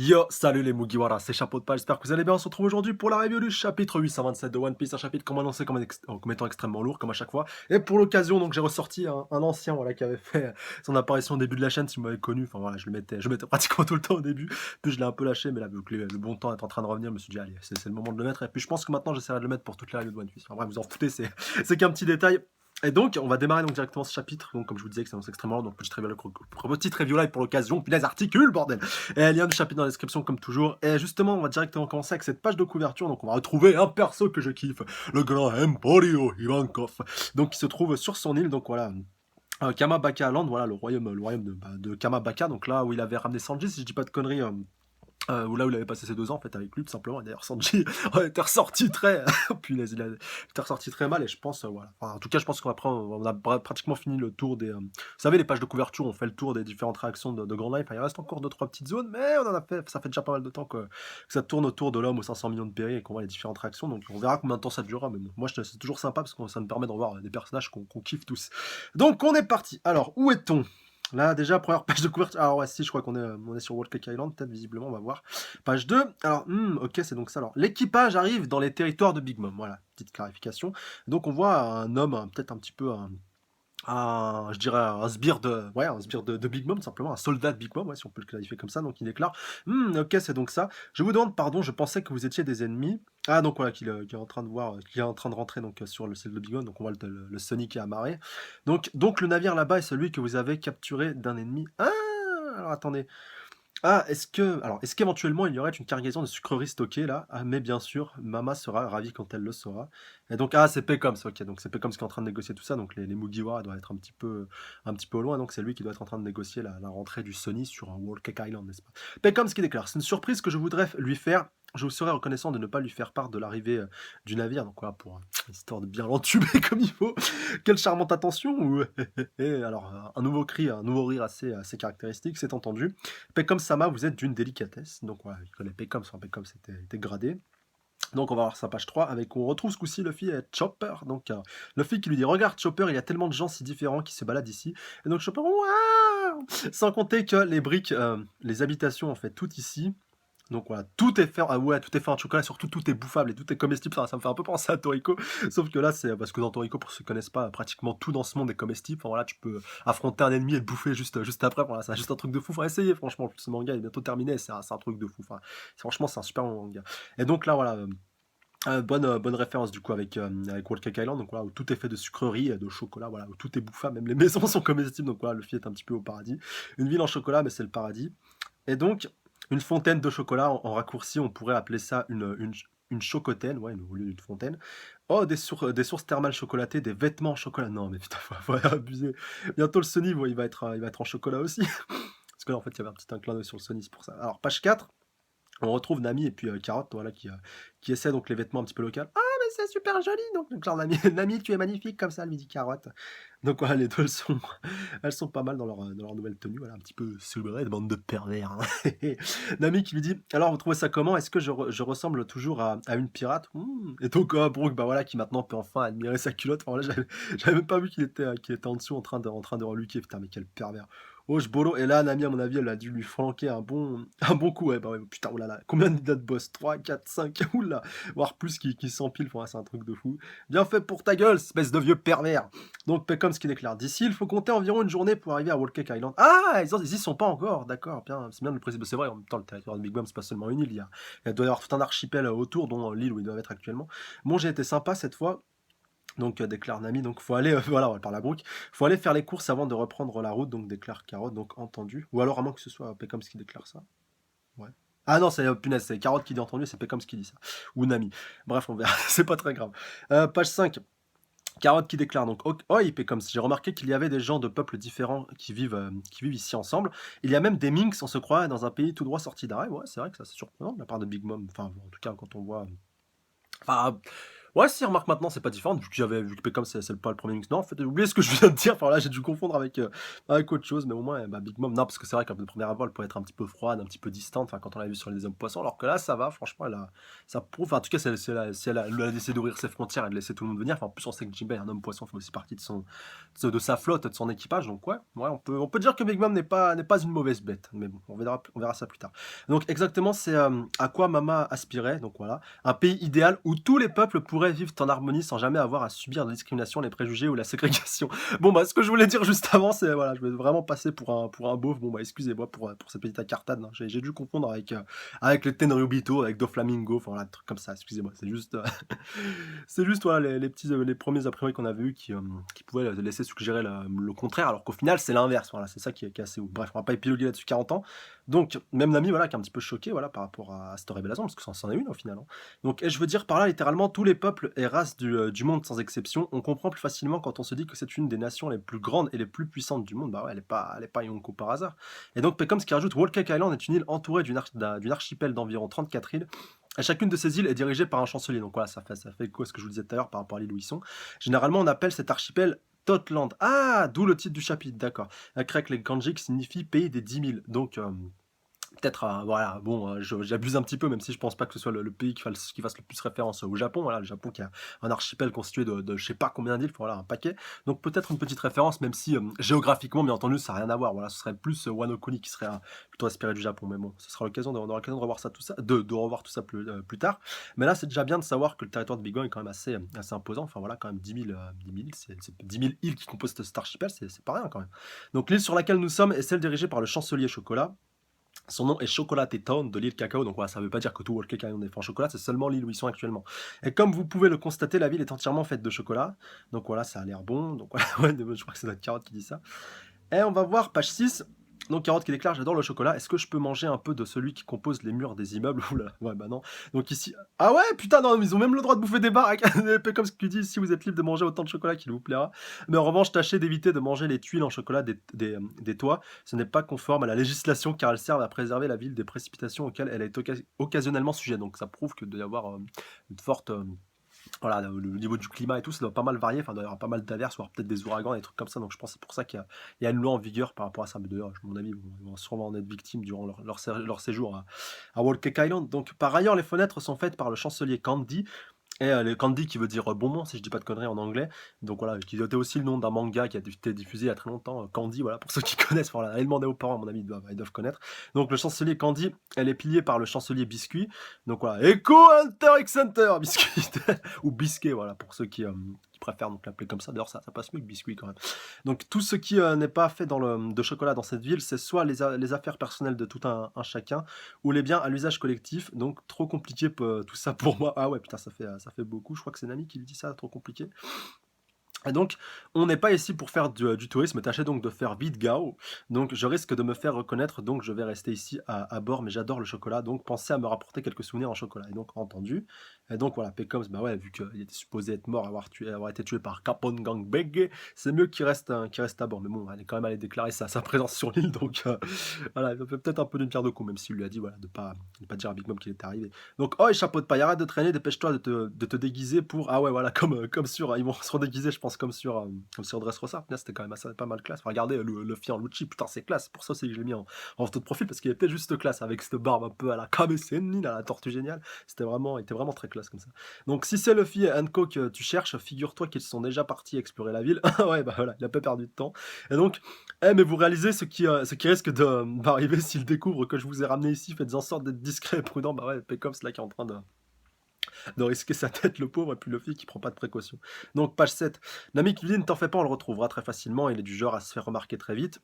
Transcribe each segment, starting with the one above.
Yo, salut les Mugiwara, c'est Chapeau de Page, j'espère que vous allez bien. On se retrouve aujourd'hui pour la review du chapitre 827 de One Piece, un chapitre comme annoncé comme étant extrêmement lourd, comme à chaque fois. Et pour l'occasion, donc j'ai ressorti un ancien voilà, qui avait fait son apparition au début de la chaîne, si vous m'avez connu. Enfin voilà, je le mettais pratiquement tout le temps au début, puis je l'ai un peu lâché, mais là, vu que le bon temps est en train de revenir, je me suis dit, allez, c'est le moment de le mettre. Et puis je pense que maintenant, j'essaierai de le mettre pour toute la review de One Piece. Enfin bref, vous en foutez, c'est qu'un petit détail. Et donc, on va démarrer donc directement ce chapitre. Donc, comme je vous disais, que c'est extrêmement long, donc petite review live pour l'occasion. Puis les articules, bordel! Et lien du chapitre dans la description comme toujours. Et justement, on va directement commencer avec cette page de couverture. Donc on va retrouver un perso que je kiffe, le grand Emporio Ivankov. Donc il se trouve sur son île, donc voilà. Kamabaka Land, voilà le royaume de Kamabaka, donc là où il avait ramené Sanji, si je dis pas de conneries, ou là où il avait passé ses 2 ans en fait avec lui tout simplement. Et d'ailleurs Sanji était ressorti très punaise, il était ressorti très mal et je pense voilà. Enfin, en tout cas je pense qu'après on a pratiquement fini le tour des vous savez les pages de couverture, on fait le tour des différentes réactions de Grand Life. Enfin, il reste encore 2-3 petites zones, mais on en a fait, ça fait déjà pas mal de temps que ça tourne autour de l'homme aux 500 millions de péris et qu'on voit les différentes réactions. Donc on verra combien de temps ça durera, mais bon, moi c'est toujours sympa parce que ça me permet de revoir des personnages qu'on kiffe tous. Donc on est parti. Alors où est-on? Là, déjà, première page de couverture. Alors, ouais, si, je crois qu'on est sur Wall Cake Island, peut-être, visiblement, on va voir. Page 2. Alors, ok, c'est donc ça. Alors, l'équipage arrive dans les territoires de Big Mom. Voilà, petite clarification. Donc, on voit un homme, peut-être un petit peu je dirais un sbire de Big Mom, tout simplement, un soldat de Big Mom, ouais, si on peut le qualifier comme ça. Donc il déclare, ok, c'est donc ça. Je vous demande pardon, je pensais que vous étiez des ennemis. Ah, donc voilà, qu'il est en train de voir, qu'il est en train de rentrer donc sur le ciel de Big Mom. Donc on voit le Sunny qui est amarré. Donc le navire là-bas est celui que vous avez capturé d'un ennemi. Ah, alors attendez. Ah, est-ce qu'éventuellement il y aurait une cargaison de sucreries stockée là? Ah, mais bien sûr, Mama sera ravie quand elle le saura. Et donc, ah, c'est Pecoms, ok, donc c'est Pecoms qui est en train de négocier tout ça, donc les Mugiwara doivent être un petit peu au loin, donc c'est lui qui doit être en train de négocier la rentrée du Sony sur un Wall Cake Island, n'est-ce pas? Pecoms qui déclare, c'est une surprise que je voudrais lui faire. Je vous serais reconnaissant de ne pas lui faire part de l'arrivée du navire, donc voilà, pour histoire de bien l'entuber comme il faut. Quelle charmante attention! Et alors, un nouveau cri, un nouveau rire assez caractéristique, c'est entendu. Peckham Sama, vous êtes d'une délicatesse. Donc voilà, il connaît Peckham, enfin Peckham c'était gradé. Donc on va voir sa page 3 avec on retrouve ce coup-ci Luffy et Chopper. Donc Luffy qui lui dit regarde Chopper, il y a tellement de gens si différents qui se baladent ici. Et donc Chopper waouh, sans compter que les briques, les habitations en fait toutes ici. Donc voilà, tout est fait, ah ouais, tout est fait en chocolat, surtout tout est bouffable et tout est comestible. Ça me fait un peu penser à Toriko, sauf que là, c'est parce que dans Toriko, pour ceux qui connaissent pas, pratiquement tout dans ce monde est comestible. Enfin voilà, tu peux affronter un ennemi et le bouffer juste après. Voilà, c'est juste un truc de fou. Enfin, essayez, franchement, ce manga est bientôt terminé. C'est un truc de fou. Enfin, franchement, c'est un super bon manga. Et donc là, voilà. Bonne référence du coup avec Wall Cake Island, donc voilà, où tout est fait de sucreries, de chocolat, voilà, où tout est bouffable, même les maisons sont comestibles, donc voilà, Luffy est un petit peu au paradis. Une ville en chocolat, mais c'est le paradis. Et donc, une fontaine de chocolat, en raccourci, on pourrait appeler ça une chocotaine, ouais, au lieu d'une fontaine. Oh, des sources thermales chocolatées, des vêtements en chocolat. Non, mais putain, faut abuser. Bientôt le Sony, il va être en chocolat aussi. Parce que là, en fait, il y avait un petit inclin d'œil sur le Sony, c'est pour ça. Alors, page 4. On retrouve Nami et puis Carotte, voilà, qui essaie donc les vêtements un petit peu locaux. Ah, mais c'est super joli! Donc genre, Nami, Nami, tu es magnifique comme ça, lui dit Carotte. Donc voilà, les deux, elles sont pas mal dans leur nouvelle tenue, voilà, un petit peu soubrées, de bande de pervers. Hein. Nami qui lui dit, alors vous trouvez ça comment? Est-ce que je ressemble toujours à une pirate? Et donc Brooke, bah voilà, qui maintenant peut enfin admirer sa culotte. Enfin, voilà, j'avais même pas vu qu'il était en dessous en train de reluquer. Putain, mais quel pervers. Oh, je bolo. Et là, Nami, à mon avis, elle a dû lui flanquer un bon coup. Ouais, bah ouais, putain, oulala. Combien de boss? 3, 4, 5, oula. Voire plus qui s'empilent. Enfin, c'est un truc de fou. Bien fait pour ta gueule, espèce de vieux pervers. Donc, Peckham, ce qui déclare d'ici, il faut compter environ une journée pour arriver à Wall Cake Island. Ah, ils y sont pas encore. D'accord, bien. C'est bien de le préciser. C'est vrai, en même temps, le territoire de Big Mom, c'est pas seulement une île. Il doit y avoir tout un archipel autour, dont l'île où ils doivent être actuellement. Bon, j'ai été sympa cette fois. Donc déclare Nami, donc faut aller, voilà, on parle à Brooke, faut aller faire les courses avant de reprendre la route, donc déclare Carotte, donc entendu. Ou alors à moins que ce soit Pecoms qui déclare ça. Ouais. Ah non, c'est punaise, c'est Carotte qui dit entendu, c'est Pecoms qui dit ça. Ou Nami. Bref, on verra, c'est pas très grave. Page 5. Carotte qui déclare donc Oi Pecoms, j'ai remarqué qu'il y avait des gens de peuples différents qui vivent ici ensemble. Il y a même des Minks, on se croit, dans un pays tout droit sorti d'arrêt. Ouais, c'est vrai que ça c'est surprenant de la part de Big Mom. Enfin, en tout cas, quand on voit. Enfin, Ouais, si, remarque maintenant, c'est pas différent, vu que Beckham, c'est pas le premier mix. Non, en fait, j'ai oublié ce que je viens de dire, enfin là, j'ai dû confondre avec autre chose, mais au moins, bah, Big Mom, non, parce que c'est vrai que de première abord, elle peut être un petit peu froide, un petit peu distante, enfin, quand on l'a vu sur les hommes poissons, alors que là, ça va, franchement, ça prouve, enfin, en tout cas, si elle a décidé d'ouvrir ses frontières et de laisser tout le monde venir, enfin, en plus, on sait que Jinbei, un homme poisson, fait aussi partie de sa flotte, de son équipage, donc ouais, on peut dire que Big Mom n'est pas une mauvaise bête, mais bon, on verra ça plus tard. Donc, exactement, c'est à quoi Mama aspirait, donc voilà. Un pays idéal où tous les peuples pourraient vivre en harmonie sans jamais avoir à subir de discrimination, les préjugés ou la ségrégation. Bon, bah, ce que je voulais dire juste avant, c'est, voilà, je vais vraiment passer pour un beauf. Bon, bah, excusez-moi pour cette petite incartade, hein. J'ai dû confondre avec les Tenryubito, avec Doflamingo, enfin, voilà, des trucs comme ça, excusez-moi. C'est juste, c'est juste, voilà, les premiers a priori qu'on avait vus qui pouvaient laisser suggérer le contraire, alors qu'au final, c'est l'inverse. Voilà, c'est ça qui est assez ouf. Bref, on va pas épiloguer là-dessus 40 ans. Donc, même Nami, voilà, qui est un petit peu choqué, voilà, par rapport à cette révélation, parce que c'en est une au final, hein. Donc, et je veux dire par là littéralement tous les peuples et races du monde sans exception. On comprend plus facilement quand on se dit que c'est une des nations les plus grandes et les plus puissantes du monde. Bah ouais, elle est pas Yonko par hasard. Et donc, Peckham, ce qui rajoute, Whole Cake Island est une île entourée d'une archipel d'environ 34 îles. Et chacune de ces îles est dirigée par un chancelier. Donc voilà, ça fait écho à ce que je vous disais tout à l'heure par rapport à l'île où ils sont. Généralement, on appelle cet archipel Totland. Ah, d'où le titre du chapitre, d'accord. Grec, les Kanjik signifie pays des 10 000. Donc, peut-être, voilà, bon, j'abuse un petit peu, même si je pense pas que ce soit le pays qui fasse le plus référence au Japon. Voilà, le Japon qui a un archipel constitué de je sais pas combien d'îles, enfin, voilà, un paquet. Donc peut-être une petite référence, même si géographiquement, bien entendu, ça n'a rien à voir. Voilà, ce serait plus Wano Kuni qui serait plutôt inspiré du Japon. Mais bon, ce sera l'occasion on aura l'occasion de revoir ça, tout ça, de revoir tout ça plus tard. Mais là, c'est déjà bien de savoir que le territoire de Big Bang est quand même assez imposant. Enfin voilà, quand même 10 000 îles, c'est 10 000 îles qui composent cet archipel, c'est pas rien quand même. Donc l'île sur laquelle nous sommes est celle dirigée par le chancelier Chocolat. Son nom est Chocolate Town de l'île Cacao, donc voilà, ça ne veut pas dire que tout Wall Cake Island est fait en chocolat, c'est seulement l'île où ils sont actuellement. Et comme vous pouvez le constater, la ville est entièrement faite de chocolat, donc voilà, ça a l'air bon, donc voilà, ouais, je crois que c'est notre carotte qui dit ça. Et on va voir page 6. Donc Carotte qui déclare: j'adore le chocolat, est-ce que je peux manger un peu de celui qui compose les murs des immeubles? Oula, ouais, bah non. Donc ici, ah ouais, putain, non, mais ils ont même le droit de bouffer des baraques. Un peu comme ce que tu dis, si vous êtes libre de manger autant de chocolat qu'il vous plaira. Mais en revanche, tâchez d'éviter de manger les tuiles en chocolat des toits. Ce n'est pas conforme à la législation car elles servent à préserver la ville des précipitations auxquelles elle est occasionnellement sujette. Donc ça prouve que doit y avoir une forte voilà, le niveau du climat et tout, ça doit pas mal varier. Enfin, il doit y avoir pas mal d'averses, voire peut-être des ouragans, des trucs comme ça. Donc, je pense que c'est pour ça qu'il y a une loi en vigueur par rapport à ça. Mais d'ailleurs, à mon avis, ils vont sûrement en être victimes durant leur séjour à Whole Cake Island. Donc, par ailleurs, les fenêtres sont faites par le chancelier Candy. Et le Candy qui veut dire bonbon, si je dis pas de conneries en anglais. Donc voilà, qui était aussi le nom d'un manga qui a été diffusé il y a très longtemps, Candy, voilà, pour ceux qui connaissent, voilà, allez demander aux parents, à mon avis, ils doivent connaître. Donc le chancelier Candy, elle est piliée par le chancelier Biscuit. Donc voilà, Echo Hunter X Hunter, Biscuit, ou Biscuit, voilà, pour ceux qui préfèrent donc l'appeler comme ça. D'ailleurs, ça passe mieux que Biscuit quand même. Donc tout ce qui n'est pas fait de chocolat dans cette ville, c'est soit les affaires personnelles de tout un chacun, ou les biens à l'usage collectif. Donc trop compliqué tout ça pour moi. Ah ouais, putain, ça fait beaucoup. Je crois que c'est Nami qui lui dit ça, trop compliqué. Et donc, on n'est pas ici pour faire du tourisme, tâchez donc de faire vite gao. Donc, je risque de me faire reconnaître, donc je vais rester ici à bord, mais j'adore le chocolat, donc pensez à me rapporter quelques souvenirs en chocolat. Et donc, entendu. Et donc, voilà, Pecoms, bah ouais, vu qu'il était supposé être mort, avoir été tué par Capone Gang Bege, c'est mieux qu'il reste à bord. Mais bon, elle est quand même allée déclarer sa présence sur l'île, donc voilà, il fait peut-être un peu d'une pierre deux coups, même s'il lui a dit, voilà, de pas dire à Big Mom qu'il était arrivé. Donc, oh, et chapeau de paille, arrête de traîner, dépêche-toi de te déguiser pour. Ah ouais, voilà, comme sur. Ils vont se redéguiser, je pense, comme sur Dressrosa. Là, c'était quand même pas mal classe. Enfin, regardez, le en Lucci, putain, c'est classe. Pour ça, c'est que je l'ai mis en photo de profil, parce qu'il était juste classe, avec cette barbe un peu à la Kame Sennin, à la tortue géniale. Il était vraiment très classe comme ça. Donc, si c'est Luffy et Hancock que tu cherches, figure-toi qu'ils sont déjà partis explorer la ville. Ouais, bah voilà, il a pas perdu de temps. Et donc, mais vous réalisez ce qui risque d'arriver s'il découvre que je vous ai ramené ici, faites en sorte d'être discret et prudent. Bah ouais, Pecops là qui est en train de risquer sa tête, le pauvre, et puis Luffy qui prend pas de précaution. Donc, page 7. Nami qui lui dit: ne t'en fais pas, on le retrouvera très facilement, il est du genre à se faire remarquer très vite.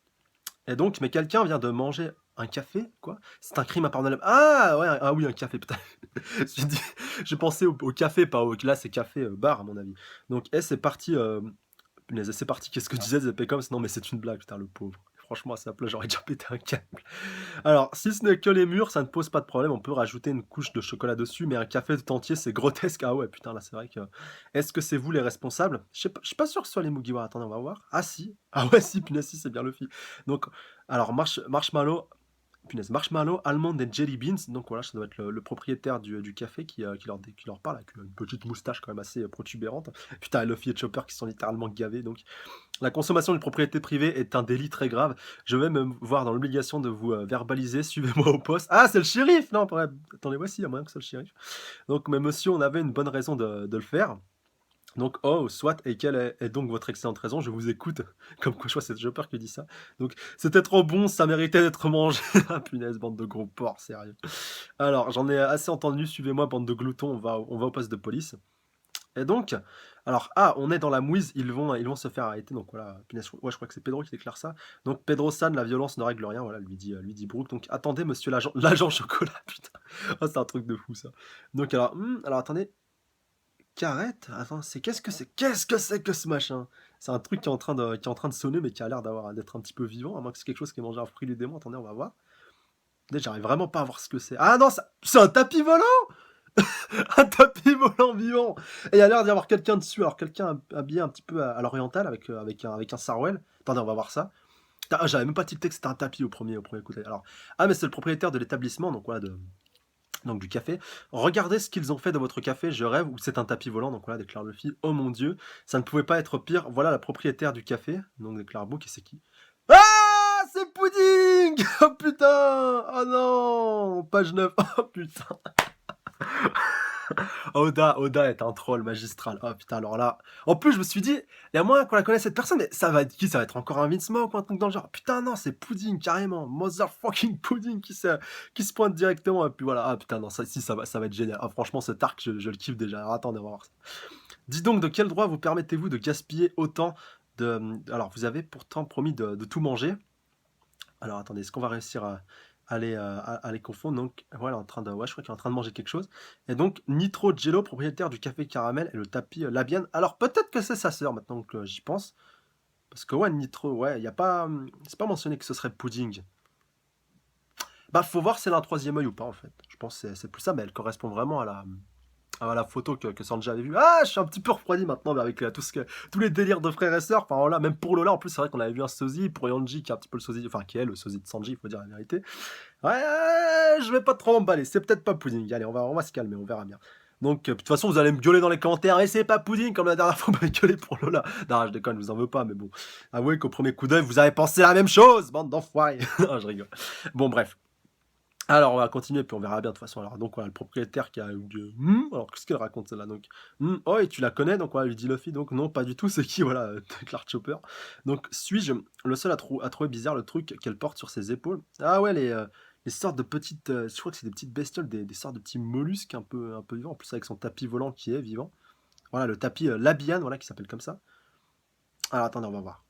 Et donc, mais quelqu'un vient de manger un café, quoi? C'est un crime impardonnable. Ah ouais, ah oui, un café, putain. J'ai dit, j'ai pensé au café, pas au. Là, c'est café bar, à mon avis. Donc, c'est parti. Punaise, c'est parti. Qu'est-ce que disait Zepecom? Non, mais c'est une blague, putain, le pauvre. Franchement, à sa place, j'aurais déjà pété un câble. Alors, si ce n'est que les murs, ça ne pose pas de problème. On peut rajouter une couche de chocolat dessus, mais un café tout entier, c'est grotesque. Ah ouais, putain, là, c'est vrai que. Est-ce que c'est vous les responsables? Je suis pas sûr que ce soit les Mugiwara. Attendez, on va voir. Ah si. Ah ouais, si, punaise, si, c'est bien le film. Donc, alors, Marshmallow. punaise, Marshmallow, Almond and Jelly Beans. Donc voilà, ça doit être le propriétaire du café qui leur parle avec une petite moustache quand même assez protubérante. Putain, et Luffy et Chopper qui sont littéralement gavés. Donc la consommation d'une propriété privée est un délit très grave. Je vais me voir dans l'obligation de vous verbaliser. Suivez-moi au poste. Ah, c'est le shérif! Non, attendez, voici, il y a moyen que ce soit le shérif. Donc, mais monsieur, on avait une bonne raison de le faire. Donc, oh, soit, et quelle est donc votre excellente raison? Je vous écoute. Comme quoi, je vois, c'est Chopper qui dit ça. Donc, c'était trop bon, ça méritait d'être mangé. Ah, punaise, bande de gros porcs, sérieux. Alors, j'en ai assez entendu, suivez-moi, bande de gloutons, on va au poste de police. Et donc, alors, ah, on est dans la mouise, ils vont se faire arrêter. Donc voilà, punaise, ouais, je crois que c'est Pedro qui déclare ça. Donc, Pedro San, la violence ne règle rien, voilà, lui dit Brooke. Donc, attendez, monsieur l'agent, l'agent chocolat, putain. Ah, c'est un truc de fou, ça. Donc, alors attendez, Carrette? Attends, qu'est-ce que c'est que ce machin? C'est un truc qui est en train de sonner, mais qui a l'air d'être un petit peu vivant, à moins que c'est quelque chose qui ait mangé un fruit du démon. Attendez, on va voir. Déjà, j'arrive vraiment pas à voir ce que c'est. Ah non, c'est un tapis volant! Un tapis volant vivant! Et il y a l'air d'y avoir quelqu'un dessus. Alors, quelqu'un habillé un petit peu à l'oriental avec un sarouel. Attendez, on va voir ça. Putain, ah, j'avais même pas tilté que c'était un tapis au premier coup d'œil. Alors, ah, mais c'est le propriétaire de l'établissement, donc voilà, donc du café. Regardez ce qu'ils ont fait de votre café, je rêve, ou c'est un tapis volant, donc voilà, déclare Luffy. Oh mon dieu, ça ne pouvait pas être pire. Voilà la propriétaire du café, donc déclare Book, et c'est qui? Ah, c'est Pudding! Oh putain! Oh non! Page 9, oh putain! Oda est un troll magistral. Oh putain, alors là. En plus, je me suis dit, il y a moyen qu'on la connaisse cette personne, mais ça va être qui? Ça va être encore un Vince Smoke ou un truc dans le genre. Putain, non, c'est Pudding, carrément. Motherfucking Pudding qui se pointe directement. Et puis voilà. Ah putain, non, ça va être génial. Ah, franchement, cet arc, je le kiffe déjà. Alors attendez, on va voir ça. Dis donc, de quel droit vous permettez-vous de gaspiller autant de. Alors, vous avez pourtant promis de tout manger. Alors attendez, est-ce qu'on va réussir à les confondre? Donc voilà, ouais, je crois qu'il est en train de manger quelque chose. Et donc Nitro Jello, propriétaire du café Caramel et le tapis Labienne. Alors peut-être que c'est sa sœur maintenant que j'y pense. Parce que ouais, Nitro, ouais, il y a pas, c'est pas mentionné que ce serait Pudding. Bah faut voir si elle a un troisième œil ou pas en fait. Je pense que c'est plus ça, mais elle correspond vraiment à la photo que Sanji avait vue. Ah, je suis un petit peu refroidi maintenant mais avec tous les délires de frères et sœurs. Enfin voilà, même pour Lola, en plus, c'est vrai qu'on avait vu un sosie. Pour Yanji, qui est un petit peu le sosie, enfin qui est le sosie de Sanji, il faut dire la vérité. Ouais, je vais pas trop m'emballer. C'est peut-être pas Pudding. Allez, on va se calmer, on verra bien. Donc, de toute façon, vous allez me gueuler dans les commentaires. Et c'est pas Pudding, comme la dernière fois, vous m'avez gueulé pour Lola. Non, je déconne, je vous en veux pas, mais bon. Avouez qu'au premier coup d'œil, vous avez pensé la même chose, bande d'enfoirés. Non, je rigole. Bon, bref. Alors, on va continuer, puis on verra bien de toute façon. Alors, donc, voilà, le propriétaire qui a eu du. Alors, qu'est-ce qu'elle raconte, celle-là? Donc, oh, et tu la connais? Donc, voilà, lui dit Luffy. Donc, non, pas du tout. C'est qui? Voilà, Clark Chopper. Donc, suis-je le seul à trouver bizarre le truc qu'elle porte sur ses épaules? Ah, ouais, les sortes de petites. Je crois que c'est des petites bestioles, des sortes de petits mollusques un peu vivants. En plus, avec son tapis volant qui est vivant. Voilà, le tapis Labian, voilà, qui s'appelle comme ça. Alors, attendez, on va voir.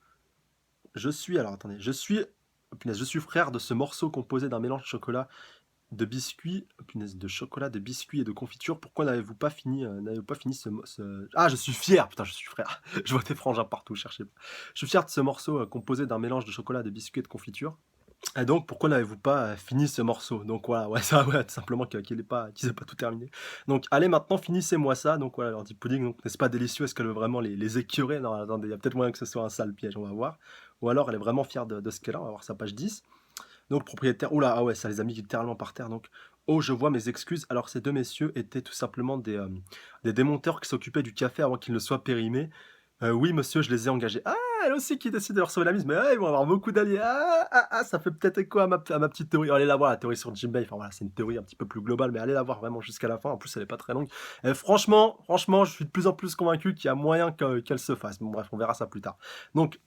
Alors, attendez. Punaise, je suis frère de ce morceau composé d'un mélange de chocolat de biscuits, punaise, de chocolat, de biscuits et de confiture. Pourquoi n'avez-vous pas fini Ah, je suis fier, putain, je suis frère. Je vois tes frangins partout, cherchez pas. Je suis fier de ce morceau composé d'un mélange de chocolat, de biscuits et de confiture. Et donc, pourquoi n'avez-vous pas fini ce morceau? Donc voilà, ouais, ça, ouais, tout simplement qu'ils aient pas tout terminé. Donc, allez, maintenant, finissez-moi ça. Donc voilà, leur dit Pudding, donc n'est-ce pas délicieux? Est-ce qu'elle veut vraiment les écurer? Non, attendez, il y a peut-être moyen que ce soit un sale piège, on va voir. Ou alors, elle est vraiment fière de ce qu'elle a, on va voir sa page 10. Donc, le propriétaire, oula, ah ouais, ça les a mis littéralement par terre. Donc, oh, je vois mes excuses. Alors, ces deux messieurs étaient tout simplement des démonteurs qui s'occupaient du café avant qu'il ne soit périmé. Oui, monsieur, je les ai engagés. Ah, elle aussi qui décide de leur sauver la mise, mais ils vont avoir beaucoup d'alliés. Ça fait peut-être écho à ma petite théorie. Allez la voir, la théorie sur Jinbei. Enfin voilà, c'est une théorie un petit peu plus globale, mais allez la voir vraiment jusqu'à la fin. En plus, elle est pas très longue. Et franchement, je suis de plus en plus convaincu qu'il y a moyen qu'elle se fasse. Bon, bref, on verra ça plus tard. Donc,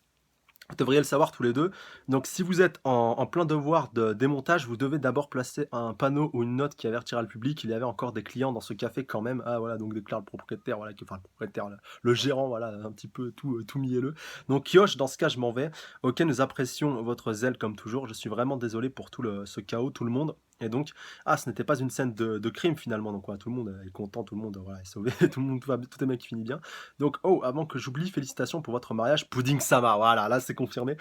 vous devriez le savoir tous les deux. Donc, si vous êtes en plein devoir de démontage, vous devez d'abord placer un panneau ou une note qui avertira le public qu'il y avait encore des clients dans ce café quand même. Ah voilà, donc déclare le propriétaire, voilà, enfin le propriétaire, le gérant, voilà, un petit peu tout mielleux. Donc Kyosh, dans ce cas, je m'en vais. Ok, nous apprécions votre zèle comme toujours. Je suis vraiment désolé pour ce chaos, tout le monde. Et donc, ce n'était pas une scène de crime finalement. Donc, voilà, tout le monde est content, tout le monde voilà, est sauvé, tout le monde, tout est bien qui finit bien. Donc, oh, avant que j'oublie, félicitations pour votre mariage, Pudding Sama. Voilà, là c'est confirmé.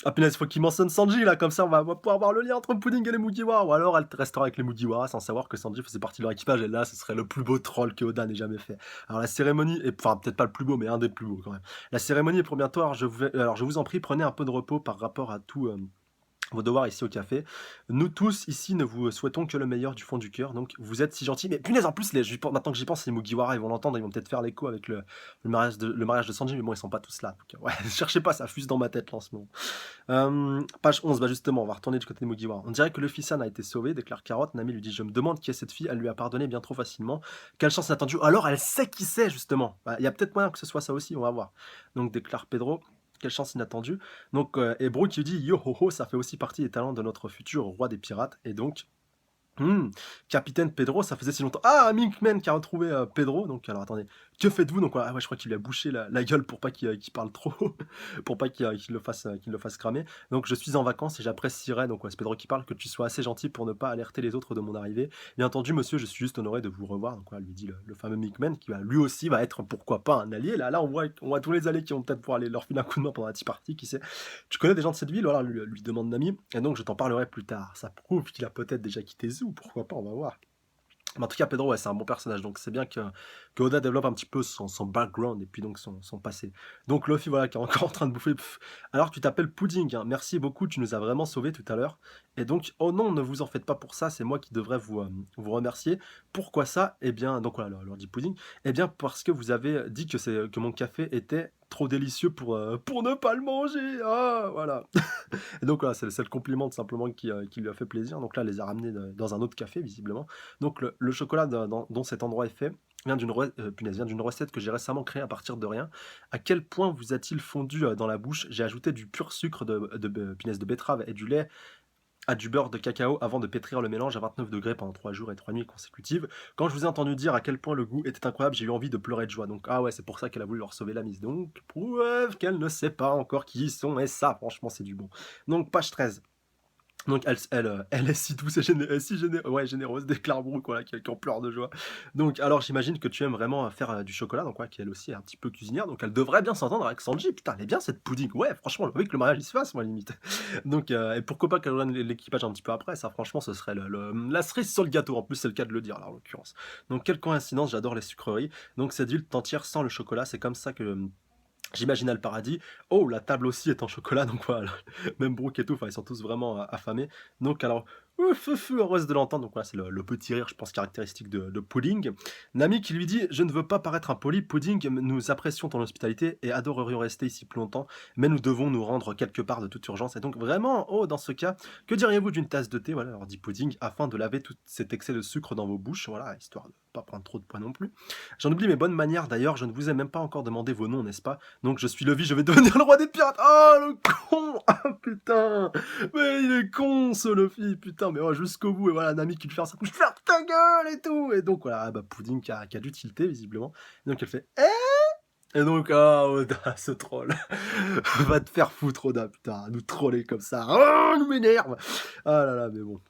Ah punaise, il faut qu'il mentionne Sanji là, comme ça on va pouvoir voir le lien entre Pudding et les Mugiwara. Ou alors elle restera avec les Mugiwara sans savoir que Sanji faisait partie de leur équipage. Et là, ce serait le plus beau troll que Oda n'ait jamais fait. Alors la cérémonie est, enfin peut-être pas le plus beau, mais un des plus beaux quand même. La cérémonie est pour bientôt. Alors je vous en prie, prenez un peu de repos par rapport à tout. vos devoirs ici au café. Nous tous ici ne vous souhaitons que le meilleur du fond du cœur, donc vous êtes si gentils. Mais punaise, en plus, maintenant que j'y pense, les Mugiwara, ils vont l'entendre, ils vont peut-être faire l'écho avec le mariage de Sanji, mais bon, ils sont pas tous là. Donc, ouais, cherchez pas, ça fuse dans ma tête là, en ce moment. Page 11, bah justement, on va retourner du côté de Mugiwara. On dirait que Luffy-san a été sauvé, déclare Carotte. Nami lui dit: Je me demande qui est cette fille, elle lui a pardonné bien trop facilement. Quelle chance inattendue. Alors, elle sait qui c'est, justement. Bah, il y a peut-être moyen que ce soit ça aussi, on va voir. Donc, déclare Pedro. Quelle chance inattendue. Donc, et Brooke qui lui dit: Yo ho ho, ça fait aussi partie des talents de notre futur roi des pirates. Et donc, Mmh. Capitaine Pedro, ça faisait si longtemps. Ah, Minkman qui a retrouvé Pedro. Donc, alors attendez, que faites-vous? Donc, voilà, ah ouais, je crois qu'il lui a bouché la gueule pour pas qu'il parle trop, pour pas qu'il le fasse cramer. Donc, je suis en vacances et j'apprécierais, donc, ouais, c'est Pedro qui parle, que tu sois assez gentil pour ne pas alerter les autres de mon arrivée. Bien entendu, monsieur, je suis juste honoré de vous revoir. Donc, voilà, lui dit le fameux Minkman qui va lui aussi va être, pourquoi pas, un allié. Là, on voit tous les alliés qui vont peut-être pouvoir aller leur filer un coup de main pendant la tea party, qui sait. Tu connais des gens de cette ville? Voilà, lui demande Nami. Et donc, je t'en parlerai plus tard. Ça prouve qu'il a peut-être déjà quitté Zou, pourquoi pas, on va voir. Mais en tout cas, Pedro, ouais, c'est un bon personnage, donc c'est bien que Oda développe un petit peu son background et puis donc son passé. Donc Luffy, voilà, qui est encore en train de bouffer. Alors, tu t'appelles Pudding, hein. Merci beaucoup, tu nous as vraiment sauvés tout à l'heure. Et donc, oh non, ne vous en faites pas pour ça, c'est moi qui devrais vous remercier. Pourquoi ça? Eh bien, donc voilà, leur dit Pudding. Eh bien, parce que vous avez dit que mon café était trop délicieux pour ne pas le manger. Ah, voilà. Et donc voilà, c'est le compliment tout simplement qui lui a fait plaisir. Donc là, elle les a ramenés dans un autre café, visiblement. Donc le chocolat dont cet endroit est fait vient d'une recette que j'ai récemment créée à partir de rien. À quel point vous a-t-il fondu dans la bouche? J'ai ajouté du pur sucre de betterave et du lait à du beurre de cacao avant de pétrir le mélange à 29 degrés pendant 3 jours et 3 nuits consécutives. Quand je vous ai entendu dire à quel point le goût était incroyable, j'ai eu envie de pleurer de joie. Donc, ah ouais, c'est pour ça qu'elle a voulu leur sauver la mise. Donc, preuve qu'elle ne sait pas encore qui ils sont. Et ça, franchement, c'est du bon. Donc, page 13. Donc elle est si douce et généreuse, déclare Brooke, voilà, qui en pleure de joie. Donc alors j'imagine que tu aimes vraiment faire du chocolat, donc ouais, qu'elle aussi est un petit peu cuisinière, donc elle devrait bien s'entendre avec Sanji. Putain, elle est bien cette pudding. Ouais, franchement, oui que le mariage il se fasse, moi limite. Donc et pourquoi pas qu'elle rejoigne l'équipage un petit peu après, ça franchement ce serait la cerise sur le gâteau, en plus c'est le cas de le dire là en l'occurrence. Donc quelle coïncidence, j'adore les sucreries. Donc cette ville entière sans le chocolat, c'est comme ça que j'imaginais le paradis. Oh, la table aussi est en chocolat, donc voilà, même Brooke et tout, enfin, ils sont tous vraiment affamés. Donc, alors, heureuse de l'entendre. Donc, voilà, c'est le petit rire, je pense, caractéristique de Pudding. Nami qui lui dit: Je ne veux pas paraître impoli, Pudding, nous apprécions ton hospitalité et adorerions rester ici plus longtemps, mais nous devons nous rendre quelque part de toute urgence. Et donc, vraiment, oh, dans ce cas, que diriez-vous d'une tasse de thé? Voilà, alors dit Pudding, afin de laver tout cet excès de sucre dans vos bouches, voilà, histoire de pas prendre trop de poids non plus. J'en oublie mes bonnes manières d'ailleurs, je ne vous ai même pas encore demandé vos noms, n'est-ce pas? Donc je suis Levi, je vais devenir le roi des pirates. Oh le con. Ah putain. Mais il est con ce Luffy, putain, mais ouais, jusqu'au bout. Et voilà, Nami qui lui fait ça, je ferme ta gueule et tout. Et donc voilà, bah Pudding qui a dû tilter visiblement. Et donc elle fait et donc, ah, Oda, ce troll. Va te faire foutre, Oda, putain, nous troller comme ça. Oh, nous m'énerve. Ah là là, mais bon.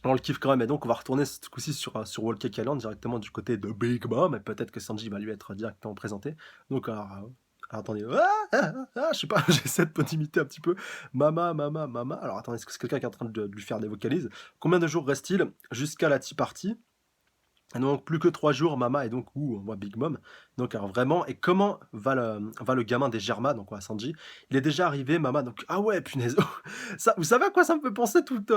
On le kiffe quand même, et donc on va retourner ce coup-ci sur Whole Cake Island directement du côté de Big Mom, et peut-être que Sanji va lui être directement présenté. Donc alors, attendez, je sais pas, j'essaie de imiter un petit peu. Mama, mama, mama. Alors attendez, est-ce que c'est quelqu'un qui est en train de lui faire des vocalises? Combien de jours reste-t-il jusqu'à la tea party? Et donc plus que 3 jours, Mama, et donc où on voit Big Mom. Donc alors vraiment, et comment va le gamin des Germa, donc ouais, Sanji? Il est déjà arrivé, Mama, donc ah ouais, punaise. Ça, vous savez à quoi ça me fait penser toutes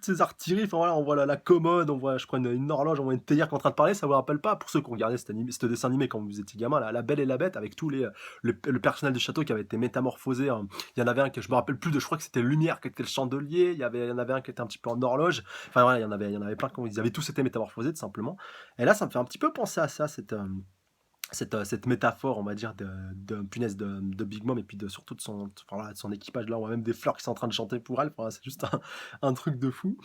ces artilleries? Enfin voilà, on voit la commode, on voit, je crois, une horloge, on voit une théière qui est en train de parler, ça vous rappelle pas, pour ceux qui ont regardé ce dessin animé quand vous étiez gamin, la Belle et la Bête, avec tous le personnel du château qui avait été métamorphosé, hein. Il y en avait un que je me rappelle plus de, je crois que c'était Lumière qui était le chandelier, il y en avait un qui était un petit peu en horloge, enfin voilà, il y en avait plein, ils avaient tous été métamorphosés tout simplement. Et là, ça me fait un petit peu penser à ça, cette métaphore, on va dire, punaise de Big Mom, et puis surtout enfin, voilà, de son équipage. Là, on voit même des fleurs qui sont en train de chanter pour elle. Enfin, c'est juste un truc de fou.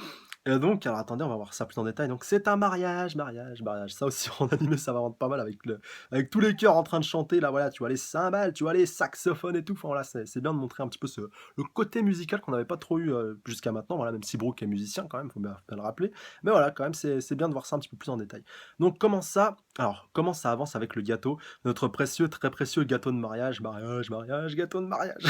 Et donc, alors attendez, on va voir ça plus en détail. Donc, c'est un mariage, mariage, mariage. Ça aussi, en animé, ça va rendre pas mal avec tous les chœurs en train de chanter. Là, voilà, tu vois les cymbales, tu vois les saxophones et tout. Enfin, voilà, c'est bien de montrer un petit peu le côté musical qu'on n'avait pas trop eu jusqu'à maintenant. Voilà, même si Brooke est musicien, quand même, faut bien le rappeler. Mais voilà, quand même, c'est bien de voir ça un petit peu plus en détail. Donc, comment ça avance avec le gâteau? gâteau, notre précieux, très précieux gâteau de mariage, mariage, mariage, gâteau de mariage.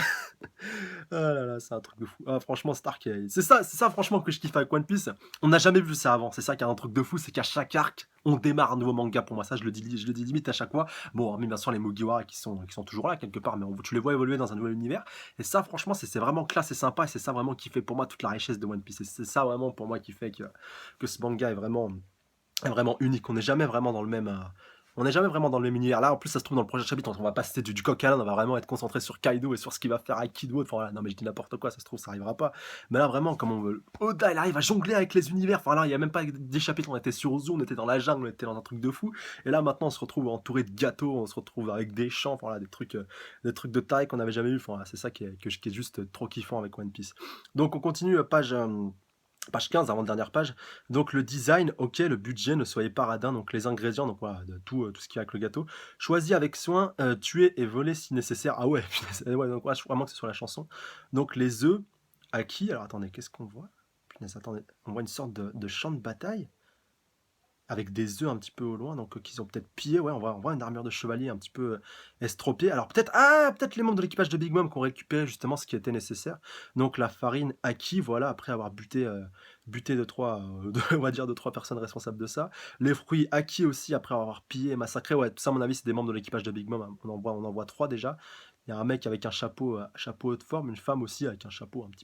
Ah là là, c'est un truc de fou. Ah franchement cet arc est c'est ça franchement que je kiffe avec One Piece. On n'a jamais vu ça avant, c'est ça qui est un truc de fou, c'est qu'à chaque arc, on démarre un nouveau manga pour moi, ça je le dis limite à chaque fois. Bon, hormis bien sûr les Mugiwara qui sont toujours là quelque part, mais tu les vois évoluer dans un nouvel univers et ça franchement c'est vraiment classe et sympa et c'est ça vraiment qui fait pour moi toute la richesse de One Piece et c'est ça vraiment pour moi qui fait que ce manga est vraiment unique. On n'est jamais vraiment dans le même univers. Là, en plus, ça se trouve dans le prochain chapitre, on va pas citer du coq à l'âne, on va vraiment être concentré sur Kaido et sur ce qu'il va faire avec Kid. Enfin, voilà, non, mais je dis n'importe quoi, ça se trouve, ça arrivera pas. Mais là, vraiment, comme on veut. Oda, il arrive à jongler avec les univers. Enfin, là, il y a même pas 10 chapitres, on était sur Ozu, on était dans la jungle, on était dans un truc de fou. Et là, maintenant, on se retrouve entouré de gâteaux, on se retrouve avec des chants, enfin, voilà, des trucs de taille qu'on n'avait jamais vu. Enfin, voilà, c'est ça qui est juste trop kiffant avec One Piece. Donc, on continue, page 15, avant-dernière page. Donc le design, ok, le budget, ne soyez pas radin. Donc les ingrédients, donc voilà, de tout ce qui est avec le gâteau. Choisis avec soin, tuer et voler si nécessaire. Ah ouais, punaise, ouais, donc ouais, je crois vraiment que c'est sur la chanson. Donc les œufs, acquis. Alors attendez, qu'est-ce qu'on voit? Punaise, attendez, on voit une sorte de champ de bataille avec des œufs un petit peu au loin, donc qu'ils ont peut-être pillé. Ouais, on voit une armure de chevalier un petit peu estropiée. Alors peut-être les membres de l'équipage de Big Mom qui ont récupéré justement ce qui était nécessaire. Donc la farine acquis, voilà, après avoir buté on va dire de trois personnes responsables de ça. Les fruits acquis aussi après avoir pillé et massacré. Ouais, tout ça, à mon avis, c'est des membres de l'équipage de Big Mom, hein. On en voit trois déjà. Il y a un mec avec un chapeau haute forme, une femme aussi avec un chapeau un petit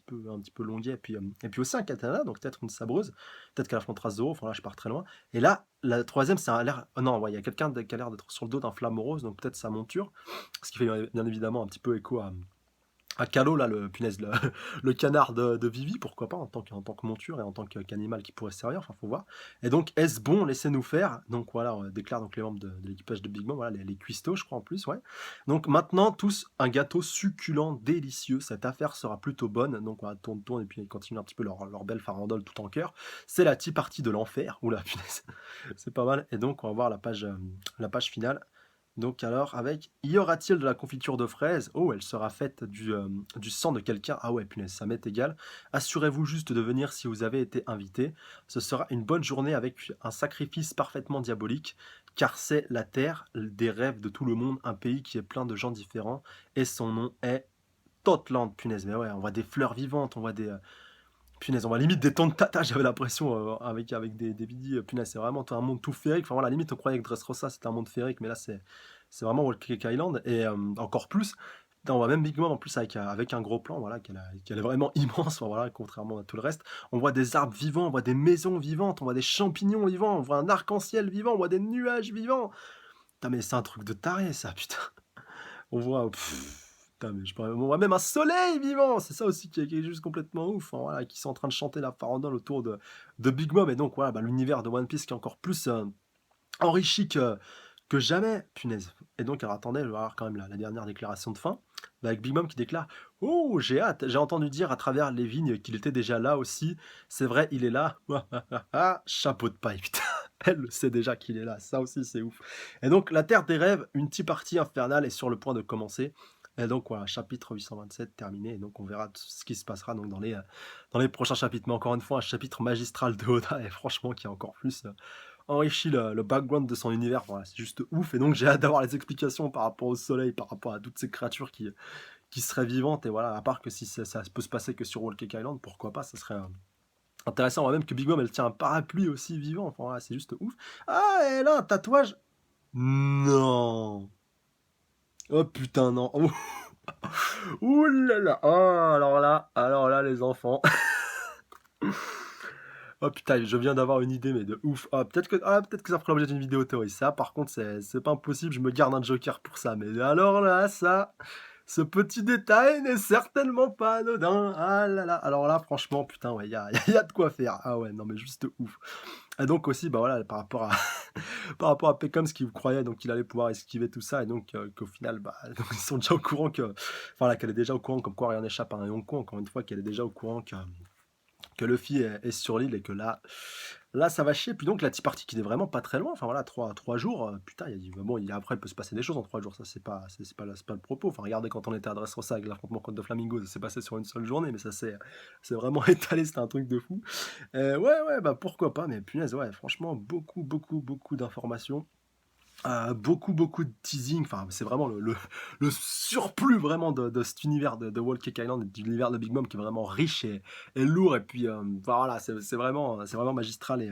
peu longuet, et puis aussi un katana, donc peut-être une sabreuse, peut-être qu'elle affrontera Zoro, enfin là je pars très loin. Et là, la troisième, c'est un l'air. Oh non, ouais, il y a quelqu'un qui a l'air d'être sur le dos d'un flamme rose, donc peut-être sa monture. Ce qui fait bien évidemment un petit peu écho à Kalo, là, punaise, le canard de Vivi, pourquoi pas, en tant que monture et en tant qu'animal qui pourrait se servir, enfin, faut voir. Et donc, est-ce bon, laissez-nous faire. Donc voilà, on déclare donc les membres de l'équipage de Big Mom, voilà, les cuistots, je crois en plus, ouais. Donc maintenant, tous un gâteau succulent, délicieux. Cette affaire sera plutôt bonne. Donc voilà, tourne, et puis ils continuent un petit peu leur belle farandole tout en cœur. C'est la tea party de l'enfer. Oula, punaise, c'est pas mal. Et donc, on va voir la page finale. Donc alors, avec y aura-t-il de la confiture de fraises? Oh, elle sera faite du sang de quelqu'un. Ah ouais, punaise, ça m'est égal. Assurez-vous juste de venir si vous avez été invité. Ce sera une bonne journée avec un sacrifice parfaitement diabolique, car c'est la terre des rêves de tout le monde, un pays qui est plein de gens différents, et son nom est Totland, punaise. Mais ouais, on voit des fleurs vivantes, on voit punaise, on voit limite des tons de tata, j'avais l'impression, avec des bidis, punaise, c'est vraiment un monde tout féerique. Enfin voilà, limite, on croyait que Dressrosa c'était un monde féerique, mais là, c'est vraiment Wall Cake Island, et encore plus. Putain, on voit même Big Mom en plus avec un gros plan, voilà, qu'elle est vraiment immense, enfin, voilà, contrairement à tout le reste. On voit des arbres vivants, on voit des maisons vivantes, on voit des champignons vivants, on voit un arc-en-ciel vivant, on voit des nuages vivants. Putain, mais c'est un truc de taré, ça, putain. On voit, putain, mais on voit même un soleil vivant. C'est ça aussi qui est juste complètement ouf, hein, voilà, qui sont en train de chanter la farandole autour de Big Mom. Et donc, voilà, bah, l'univers de One Piece qui est encore plus enrichi que jamais. Punaise. Et donc, alors attendez, je vais avoir quand même la dernière déclaration de fin. Bah, avec Big Mom qui déclare: Oh, j'ai hâte. J'ai entendu dire à travers les vignes qu'il était déjà là aussi. C'est vrai, il est là. Chapeau de paille, putain. Elle sait déjà qu'il est là. Ça aussi, c'est ouf. Et donc, la Terre des rêves, une petite partie infernale est sur le point de commencer. Et donc, voilà, chapitre 827 terminé. Et donc, on verra tout ce qui se passera donc dans les prochains chapitres. Mais encore une fois, un chapitre magistral de Oda. Et franchement, qui est encore plus enrichi le background de son univers. Voilà, c'est juste ouf. Et donc, j'ai hâte d'avoir les explications par rapport au soleil, par rapport à toutes ces créatures qui seraient vivantes. Et voilà, à part que si ça peut se passer que sur Whole Cake Island, pourquoi pas, ça serait intéressant. On voit même que Big Mom, elle tient un parapluie aussi vivant. Enfin, voilà, c'est juste ouf. Ah, et là, un tatouage. Non. Oh putain, non. Ouh là là. Oh, alors là, les enfants. Oh putain, je viens d'avoir une idée, mais de ouf. Peut-être que ça fera l'objet d'une vidéo théorie. Ça, par contre, c'est pas impossible. Je me garde un joker pour ça. Mais alors là, ce petit détail n'est certainement pas anodin. Ah là là. Alors là, franchement, putain, ouais, y a de quoi faire. Ah ouais, non, mais juste ouf. Et donc aussi, bah voilà, par rapport à par rapport à Peckham, ce qu'il croyait donc qu'il allait pouvoir esquiver tout ça, et donc qu'au final, bah, donc, ils sont déjà au courant enfin là, qu'elle est déjà au courant comme quoi rien n'échappe à un Yonko, encore une fois, qu'elle est déjà au courant que Luffy est sur l'île et que là, ça va chier. Puis donc, la petite partie qui n'est vraiment pas très loin, enfin voilà, trois jours, putain, bon, après, il peut se passer des choses en 3 jours, ça, c'est pas le propos. Enfin, regardez, quand on était à Dressrosa avec l'affrontement contre Doflamingo, ça s'est passé sur une seule journée, mais ça c'est vraiment étalé, c'était un truc de fou. Ouais, ouais, bah pourquoi pas, mais punaise, ouais, franchement, beaucoup, beaucoup, beaucoup d'informations. Beaucoup de teasing, enfin, c'est vraiment le surplus vraiment de cet univers de Wall Cake Island et de l'univers de Big Mom qui est vraiment riche et lourd et puis, voilà, c'est vraiment magistral et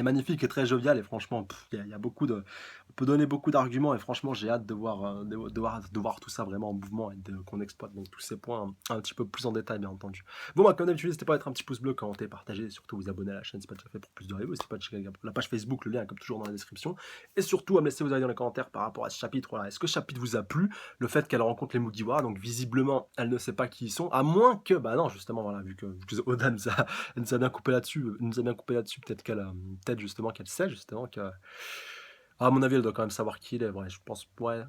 magnifique et très jovial et franchement, il y a beaucoup de on peut donner beaucoup d'arguments et franchement, j'ai hâte de voir tout ça vraiment en mouvement et qu'on exploite donc tous ces points un petit peu plus en détail, bien entendu. Bon, bah, comme d'habitude, n'hésitez pas à mettre un petit pouce bleu, commenter, partager, et surtout vous abonner à la chaîne si ce n'est pas déjà fait pour plus de reviews, n'hésitez pas à checker la page Facebook, le lien est comme toujours dans la description et surtout à me laisser vos avis dans les commentaires par rapport à ce chapitre. Voilà, est-ce que ce chapitre vous a plu? Le fait qu'elle rencontre les Mugiwara, donc visiblement, elle ne sait pas qui ils sont, à moins que, bah non, justement, voilà, vu que Oda elle nous a bien coupé là-dessus, peut-être peut-être justement qu'elle sait justement que, à mon avis, elle doit quand même savoir qui il est. Ouais, je pense, ouais.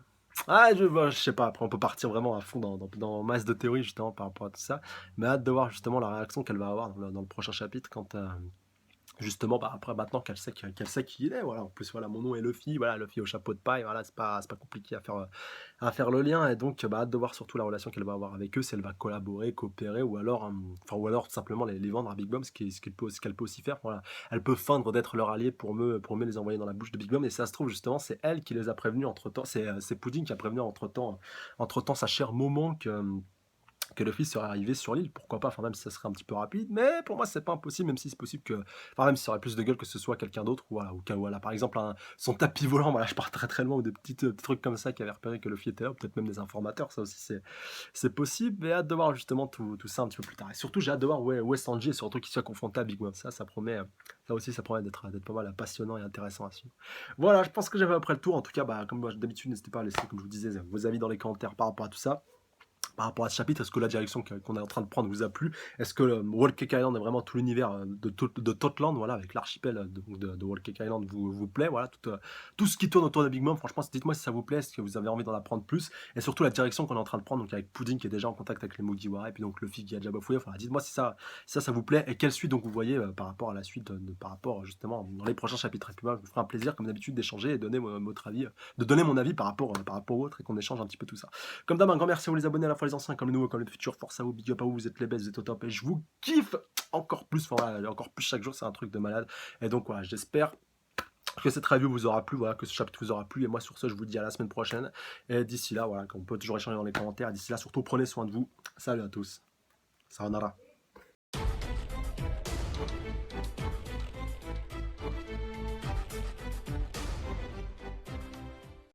Ah, je sais pas. Après, on peut partir vraiment à fond dans masse de théories justement par rapport à tout ça. Mais hâte de voir justement la réaction qu'elle va avoir dans le prochain chapitre quand, justement, bah, après maintenant qu'elle sait qui il est, voilà. En plus, voilà, mon nom est Luffy, voilà, Luffy au chapeau de paille, voilà, c'est pas compliqué à faire le lien. Et donc, bah, hâte de voir surtout la relation qu'elle va avoir avec eux, si elle va collaborer, coopérer, ou alors tout simplement les vendre à Big Mom, ce qu'elle peut aussi faire. Voilà. Elle peut feindre d'être leur allié pour me les envoyer dans la bouche de Big Mom. Et ça se trouve, justement, c'est elle qui les a prévenus entre temps. C'est Pudding qui a prévenu entre temps sa chère Momo que le fils serait arrivé sur l'île, pourquoi pas, enfin même si ça serait un petit peu rapide, mais pour moi c'est pas impossible, même si c'est possible que, enfin même si ça aurait plus de gueule que ce soit quelqu'un d'autre, voilà, ou voilà, par exemple son tapis volant, voilà, je pars très loin, ou des petits trucs comme ça qui avaient repéré que le fils était là, ou peut-être même des informateurs, ça aussi c'est possible, et hâte de voir justement tout ça un petit peu plus tard, et surtout j'ai hâte de voir où est Sanji, et surtout qu'il soit confronté à Big Mom, ça promet, là aussi ça promet d'être pas mal passionnant et intéressant à suivre. Voilà, je pense que j'avais après le tour, en tout cas, bah, comme d'habitude, n'hésitez pas à laisser, comme je vous disais, vos avis dans les commentaires par rapport à tout ça par rapport à ce chapitre, est-ce que la direction qu'on est en train de prendre vous a plu? Est-ce que Wall Cake Island est vraiment tout l'univers de Totland, voilà, avec l'archipel de Wall Cake Island vous plaît? Voilà, tout ce qui tourne autour de Big Mom, franchement, dites-moi si ça vous plaît, est-ce que vous avez envie d'en apprendre plus? Et surtout la direction qu'on est en train de prendre, donc avec Pudding qui est déjà en contact avec les Mugiwara, et puis donc Luffy qui a déjà bafouillé, enfin, dites-moi si ça vous plaît, et quelle suite donc vous voyez par rapport à la suite, par rapport justement dans les prochains chapitres. Et puis moi, je vous ferai un plaisir, comme d'habitude, d'échanger et donner votre avis, de donner mon avis par rapport au vôtre, et qu'on échange un petit peu tout ça. Comme d'hab, un grand merci à vous les abonnés, à la fois les anciens comme les nouveaux, comme les futurs. Force à vous, big up à vous, vous êtes les best, vous êtes au top et je vous kiffe encore plus. Enfin, voilà, encore plus chaque jour, c'est un truc de malade. Et donc voilà, j'espère que cette review vous aura plu, voilà, que ce chapitre vous aura plu. Et moi, sur ce, je vous dis à la semaine prochaine. Et d'ici là, voilà, on peut toujours échanger dans les commentaires. Et d'ici là, surtout, prenez soin de vous. Salut à tous. Sayonara.